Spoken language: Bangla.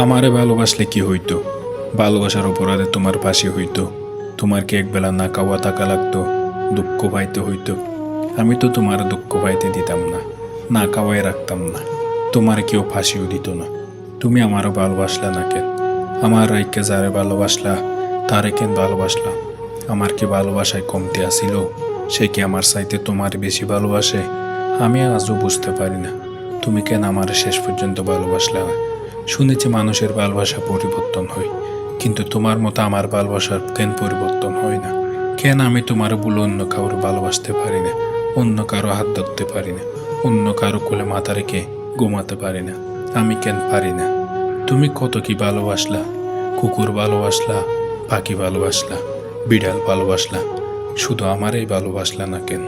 আমারে ভালোবাসলে কি হইতো? ভালোবাসার অপরাধে তোমার ফাঁসি হইতো। তোমার কি একবেলা না খাওয়া থাকা লাগতো? দুঃখ পাইতে হইতো। আমি তো তোমার দুঃখ পাইতে দিতাম না, না খাওয়াই রাখতাম না। তোমার কেউ ফাঁসিও দিত না। তুমি আমারও ভালোবাসলা না কেন? আমার রাইকে যারে ভালোবাসলা তারে কেন ভালোবাসলা? আমার কি ভালোবাসায় কমতি আসিল? সে কি আমার চাইতে তোমার বেশি ভালোবাসে? আমি আজও বুঝতে পারি না তুমি কেন আমার শেষ পর্যন্ত ভালোবাসলা না। শুনেছি মানুষের ভালোবাসা পরিবর্তন হয়, কিন্তু তোমার মতো আমার ভালোবাসার কেন পরিবর্তন হয় না? কেন আমি তোমার বলে অন্য কারোর ভালোবাসতে পারি না? অন্য কারো হাত ধরতে পারি না? অন্য কারো কোলে মাথা রেখে ঘুমাতে পারি না? আমি কেন পারি না? তুমি কত কি ভালোবাসলা। কুকুর ভালোবাসলা, পাখি ভালোবাসলা, বিড়াল ভালোবাসলা, শুধু আমারই ভালোবাসলা না কেন?